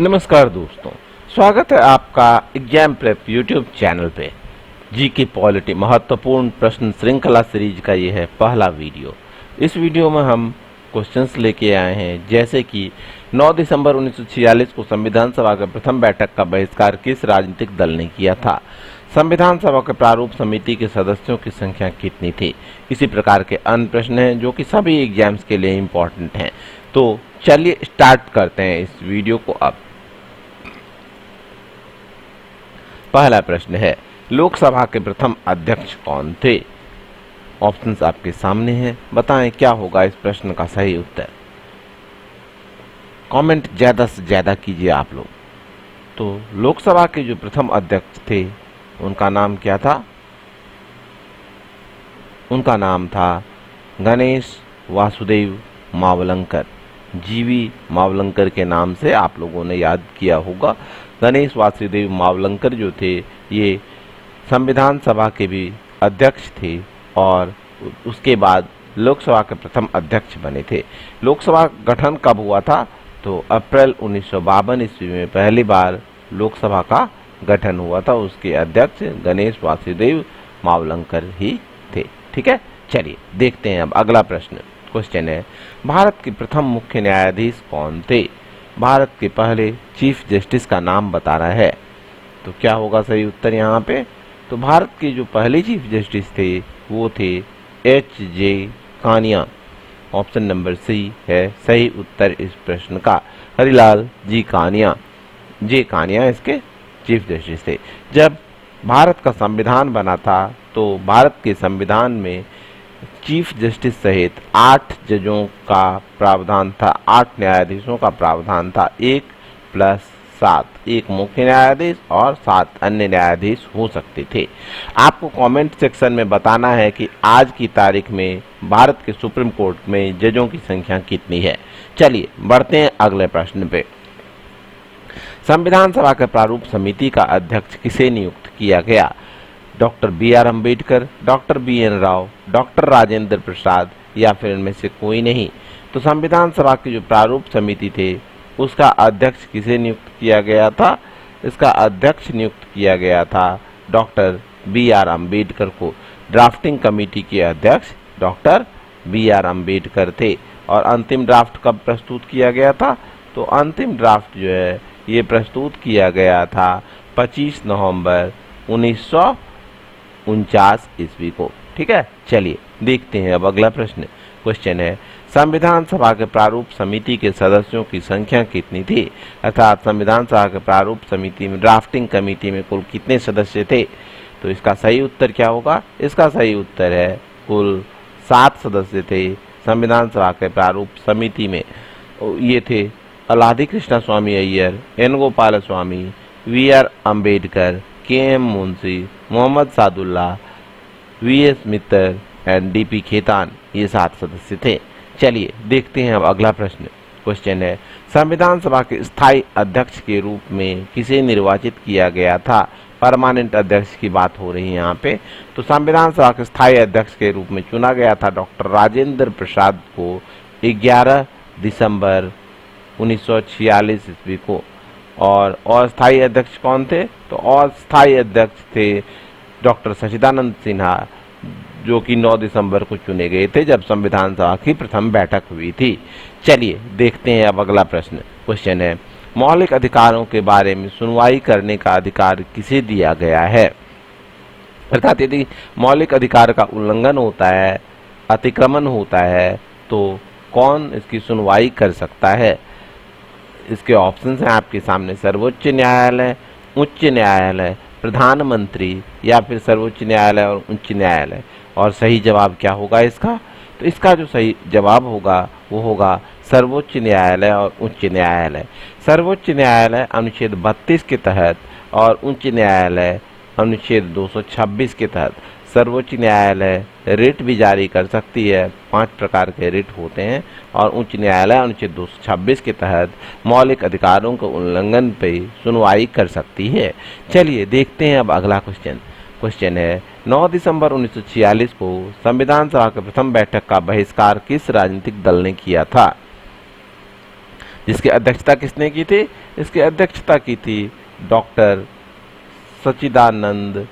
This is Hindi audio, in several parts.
नमस्कार दोस्तों, स्वागत है आपका एग्जाम प्रेप यूट्यूब चैनल पे। जीके पॉलिटी महत्वपूर्ण प्रश्न श्रृंखला सीरीज का ये है पहला वीडियो। इस वीडियो में हम क्वेश्चंस लेके आए हैं, जैसे कि 9 दिसंबर 1946 को संविधान सभा की प्रथम बैठक का बहिष्कार किस राजनीतिक दल ने किया था? संविधान सभा के प्रारूप समिति के सदस्यों की संख्या कितनी थी? इसी प्रकार के अन्य प्रश्न हैं जो कि सभी एग्जाम्स के लिए इम्पोर्टेंट हैं। तो चलिए स्टार्ट करते हैं इस वीडियो को। अब पहला प्रश्न है, लोकसभा के प्रथम अध्यक्ष कौन थे? ऑप्शंस आपके सामने हैं, बताएं क्या होगा इस प्रश्न का सही उत्तर। कमेंट ज्यादा से ज्यादा कीजिए आप लोग। तो लोकसभा के जो प्रथम अध्यक्ष थे उनका नाम क्या था? उनका नाम था गणेश वासुदेव मावलंकर। जीवी मावलंकर के नाम से आप लोगों ने याद किया होगा। गणेश वासुदेव मावलंकर जो थे ये संविधान सभा के भी अध्यक्ष थे और उसके बाद लोकसभा के प्रथम अध्यक्ष बने थे। लोकसभा गठन कब हुआ था? तो अप्रैल 1952 ईस्वी में पहली बार लोकसभा का गठन हुआ था। उसके अध्यक्ष गणेश वासुदेव मावलंकर ही थे। ठीक है, चलिए देखते हैं अब अगला प्रश्न। क्वेश्चन है, भारत के प्रथम मुख्य न्यायाधीश कौन थे? भारत के पहले चीफ जस्टिस का नाम बता रहा है। तो क्या होगा सही उत्तर यहाँ पे? तो भारत के जो पहले चीफ जस्टिस थे वो थे H.J. Kania. Option number C है सही उत्तर इस प्रश्न का। हरिलाल जी कानिया, जे कानिया इसके चीफ जस्टिस थे। जब भारत का संविधान बना था तो भारत के संविधान में चीफ जस्टिस सहित 8 जजों का प्रावधान था, 8 न्यायाधीशों का प्रावधान था। 1+7, एक मुख्य न्यायाधीश और 7 अन्य न्यायाधीश हो सकते थे। आपको कमेंट सेक्शन में बताना है कि आज की तारीख में भारत के सुप्रीम कोर्ट में जजों की संख्या कितनी है। चलिए बढ़ते हैं अगले प्रश्न पे। संविधान सभा के प्रारूप समिति का अध्यक्ष किसे नियुक्त किया गया? Doctor B.R. Ambedkar, doctor B.N. Rao, doctor Rajendra Prasad या फिर इनमें से कोई नहीं। तो संविधान सभा की जो प्रारूप समिति थे उसका अध्यक्ष किसे नियुक्त किया गया था? इसका अध्यक्ष नियुक्त किया गया था डॉक्टर B.R. अम्बेडकर को। ड्राफ्टिंग कमेटी के अध्यक्ष डॉक्टर B.R. अम्बेडकर थे। और अंतिम ड्राफ्ट कब प्रस्तुत किया गया था? तो अंतिम ड्राफ्ट जो है ये प्रस्तुत किया गया था 25 नवंबर 1949 ईस्वी को। ठीक है, चलिए देखते हैं अब अगला प्रश्न। क्वेश्चन है, संविधान सभा के प्रारूप समिति के सदस्यों की संख्या कितनी थी? अर्थात संविधान सभा के प्रारूप समिति में ड्राफ्टिंग कमेटी में कुल कितने सदस्य थे? तो इसका सही उत्तर क्या होगा? इसका सही उत्तर है कुल 7 सदस्य थे संविधान सभा के प्रारूप समिति में। ये थे Alladi Krishna Swami Ayyar, N. Gopal Swami, V.R. Ambedkar, K.M. Munshi, Mohammad Saadulla, V.S. Mitter and D.P. Khaitan, ये 7 सदस्य थे। चलिए देखते हैं अब अगला प्रश्न। क्वेश्चन है, संविधान सभा के स्थायी अध्यक्ष के रूप में किसे निर्वाचित किया गया था? परमानेंट अध्यक्ष की बात हो रही है यहाँ पे। तो संविधान सभा के स्थायी अध्यक्ष के रूप में चुना गया था डॉक्टर राजेंद्र प्रसाद को 11 दिसंबर 1946 ईस्वी को। और अस्थायी अध्यक्ष कौन थे? तो अस्थायी अध्यक्ष थे डॉक्टर सच्चिदानंद सिन्हा, जो कि 9 दिसंबर को चुने गए थे जब संविधान सभा की प्रथम बैठक हुई थी। चलिए देखते हैं अब अगला प्रश्न। क्वेश्चन है, मौलिक अधिकारों के बारे में सुनवाई करने का अधिकार किसे दिया गया है? अर्थात यदि मौलिक अधिकार का उल्लंघन होता है, अतिक्रमण होता है, तो कौन इसकी सुनवाई कर सकता है? इसके ऑप्शंस हैं आपके सामने। सर्वोच्च न्यायालय, उच्च न्यायालय, प्रधानमंत्री या फिर सर्वोच्च न्यायालय और उच्च न्यायालय। और सही जवाब क्या होगा इसका? तो इसका जो सही जवाब होगा वो होगा सर्वोच्च न्यायालय और उच्च न्यायालय। सर्वोच्च न्यायालय अनुच्छेद 32 के तहत और उच्च न्यायालय अनुच्छेद 226 के तहत सर्वोच्च न्यायालय रिट भी जारी कर सकती है। 5 प्रकार के रिट होते हैं। और उच्च न्यायालय अनुच्छेद 226 के तहत मौलिक अधिकारों के उल्लंघन पे सुनवाई कर सकती है। चलिए देखते हैं अब अगला क्वेश्चन। क्वेश्चन है, 9 दिसंबर 1946 को संविधान सभा की प्रथम बैठक का बहिष्कार किस राजनीतिक दल ने किया था? जिसकी अध्यक्षता किसने की थी? इसकी अध्यक्षता की थी डॉक्टर सच्चिदानंद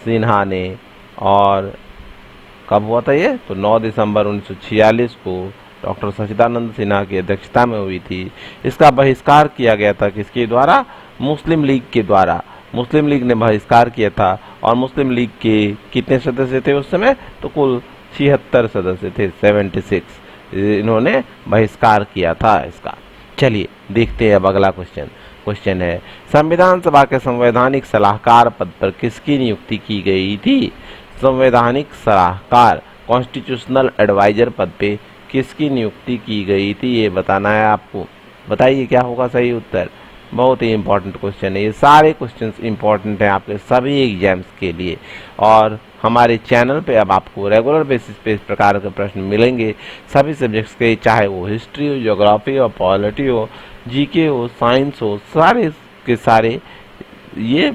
सिन्हा ने। और कब हुआ था ये? तो 9 दिसंबर 1946 को डॉक्टर सच्चिदानंद सिन्हा की अध्यक्षता में हुई थी। इसका बहिष्कार किया गया था किसके द्वारा? मुस्लिम लीग के द्वारा। मुस्लिम लीग ने बहिष्कार किया था। और मुस्लिम लीग के कितने सदस्य थे उस समय? तो कुल 76 सदस्य थे, 76। इन्होंने बहिष्कार किया था इसका। चलिए देखते हैं अब अगला क्वेश्चन है, संविधान सभा के संवैधानिक सलाहकार पद पर किसकी नियुक्ति की गई थी? संवैधानिक सलाहकार, कॉन्स्टिट्यूशनल एडवाइजर पद पे किसकी नियुक्ति की गई थी, ये बताना है आपको। बताइए क्या होगा सही उत्तर। बहुत ही इंपॉर्टेंट क्वेश्चन है, ये सारे क्वेश्चंस इंपॉर्टेंट हैं आपके सभी एग्जाम्स के लिए। और हमारे चैनल पे अब आपको रेगुलर बेसिस पे इस प्रकार के प्रश्न मिलेंगे सभी सब्जेक्ट्स के, चाहे वो हिस्ट्री हो, ज्योग्राफी हो, पॉलिटी हो, जीके हो, साइंस हो, सारे के सारे ये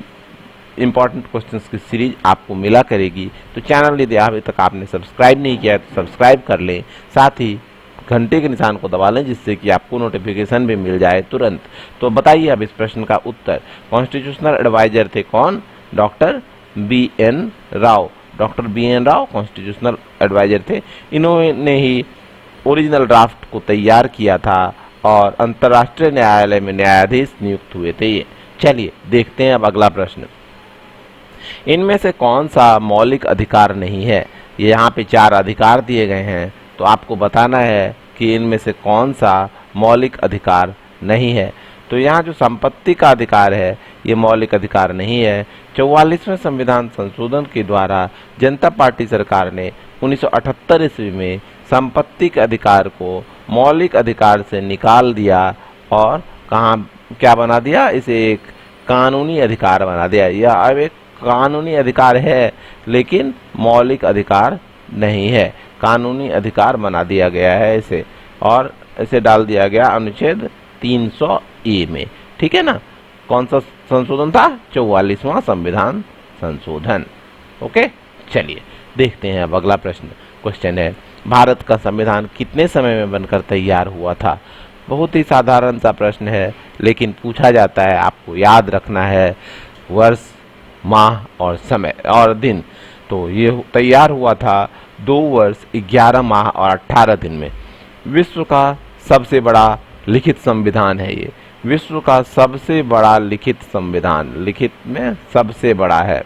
इंपॉर्टेंट क्वेश्चंस की सीरीज आपको मिला करेगी। तो चैनल यदि अभी तक आपने सब्सक्राइब नहीं किया है तो सब्सक्राइब कर लें, साथ ही घंटे के निशान को दबा लें जिससे कि आपको नोटिफिकेशन भी मिल जाए तुरंत। तो बताइए अब इस प्रश्न का उत्तर। कॉन्स्टिट्यूशनल एडवाइजर थे कौन? Doctor B N Rao. Doctor B N Rao constitutional adviser थे। इन्होंने ही ओरिजिनल ड्राफ्ट को तैयार किया था और अंतर्राष्ट्रीय न्यायालय में न्यायाधीश नियुक्त हुए थे ये। चलिए देखते हैं अब अगला प्रश्न। इनमें से कौन सा मौलिक अधिकार नहीं है? ये यहाँ पे 4 अधिकार दिए गए हैं, तो आपको बताना है कि इनमें से कौन सा मौलिक अधिकार नहीं है। तो यहाँ जो संपत्ति का अधिकार है ये मौलिक अधिकार नहीं है। 44वें संविधान संशोधन के द्वारा जनता पार्टी सरकार ने 1978 ईस्वी में संपत्ति के अधिकार को मौलिक अधिकार से निकाल दिया और क्या बना दिया? इसे एक कानूनी अधिकार बना दिया। यह अब एक कानूनी अधिकार है लेकिन मौलिक अधिकार नहीं है, कानूनी अधिकार बना दिया गया है इसे, और इसे डाल दिया गया अनुच्छेद 300 में। ठीक है ना? कौन सा संशोधन था? 44वां संविधान संशोधन। ओके, चलिए देखते हैं अब अगला क्वेश्चन है, भारत का संविधान कितने समय में बनकर तैयार हुआ था? बहुत ही साधारण सा प्रश्न है लेकिन पूछा जाता है, आपको याद रखना है वर्ष, माह और समय और दिन। तो ये तैयार हुआ था 2 वर्ष 11 माह और 18 दिन में। विश्व का सबसे बड़ा लिखित संविधान है ये, विश्व का सबसे बड़ा लिखित संविधान, लिखित में सबसे बड़ा है,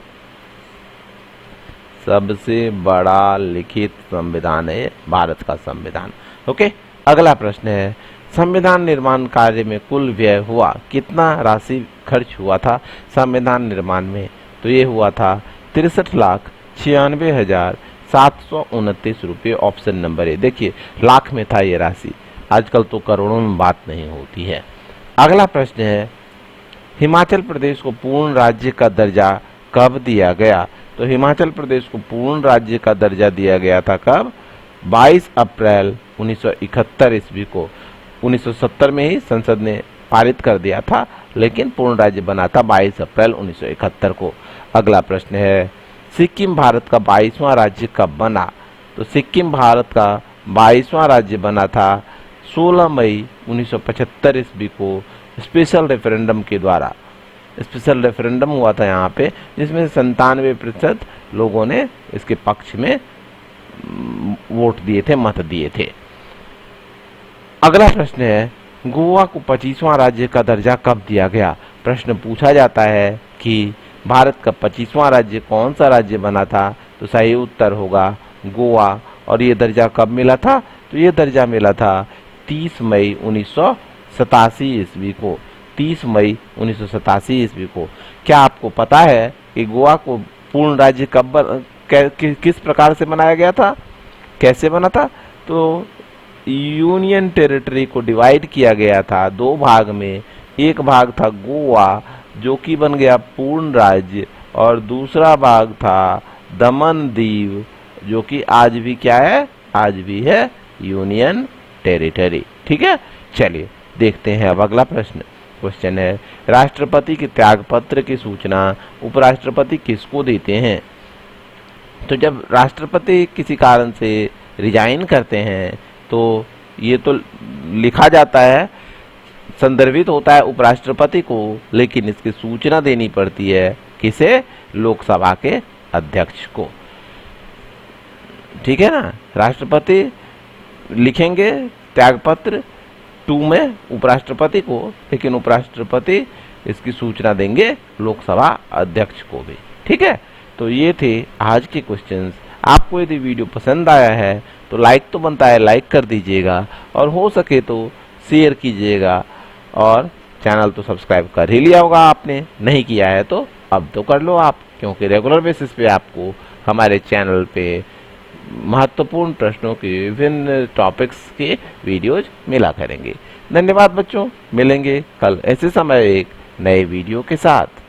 सबसे बड़ा लिखित संविधान है भारत का संविधान। ओके, अगला प्रश्न है, संविधान निर्माण कार्य में कुल व्यय हुआ, कितना राशि खर्च हुआ था संविधान निर्माण में? तो ये हुआ था 63,96,729 रुपये, ऑप्शन नंबर ए। देखिए लाख में था ये राशि, आजकल तो करोड़ों में बात नहीं होती है। अगला प्रश्न है, हिमाचल प्रदेश को पूर्ण राज्य का दर्जा कब दिया गया? तो हिमाचल प्रदेश को पूर्ण राज्य का दर्जा दिया गया था कब? 22 अप्रैल 1971 ईस्वी को। 1970 में ही संसद ने पारित कर दिया था लेकिन पूर्ण राज्य बना था 22 अप्रैल 1971 को। अगला प्रश्न है, सिक्किम भारत का 22वां राज्य कब बना? तो सिक्किम भारत का 22वां राज्य बना था 16 मई 1975 ईस्वी को स्पेशल रेफरेंडम के द्वारा। स्पेशल रेफरेंडम हुआ था यहाँ पे जिसमें 97% लोगों ने इसके पक्ष में वोट दिए थे, मत दिए थे। अगला प्रश्न है, गोवा को 25वां राज्य का दर्जा कब दिया गया? प्रश्न पूछा जाता है कि भारत का 25वां राज्य कौन सा राज्य बना था? तो सही उत्तर होगा गोवा। और ये दर्जा कब मिला था? तो ये दर्जा मिला था 30 मई 1987 ईस्वी को, 30 मई 1987 ईस्वी को। क्या आपको पता है कि गोवा को पूर्ण राज्य किस प्रकार से बनाया गया था, कैसे बना था? तो यूनियन टेरिटरी को डिवाइड किया गया था 2 भाग में। एक भाग था गोवा जो कि बन गया पूर्ण राज्य और दूसरा भाग था दमन दीव जो कि आज भी क्या है? आज भी है यूनियन टेरिटरी। ठीक है, चलिए देखते हैं अब अगला क्वेश्चन है, राष्ट्रपति के त्यागपत्र की सूचना उपराष्ट्रपति किसको देते हैं? तो जब राष्ट्रपति किसी कारण से रिजाइन करते हैं तो ये तो लिखा जाता है संदर्भित होता है उपराष्ट्रपति को, लेकिन इसकी सूचना देनी पड़ती है किसे? लोकसभा के अध्यक्ष को। ठीक है ना, राष्ट्रपति लिखेंगे त्यागपत्र 2 में उपराष्ट्रपति को, लेकिन उपराष्ट्रपति इसकी सूचना देंगे लोकसभा अध्यक्ष को भी। ठीक है, तो ये थे आज के क्वेश्चंस। आपको यदि वीडियो पसंद आया है तो लाइक तो बनता है, लाइक कर दीजिएगा, और हो सके तो शेयर कीजिएगा, और चैनल तो सब्सक्राइब कर ही लिया होगा आपने, नहीं किया है तो अब तो कर लो आप, क्योंकि रेगुलर बेसिस पे आपको हमारे चैनल पे महत्वपूर्ण प्रश्नों के विभिन्न टॉपिक्स के वीडियोज मिला करेंगे। धन्यवाद बच्चों, मिलेंगे कल ऐसे समय एक नए वीडियो के साथ।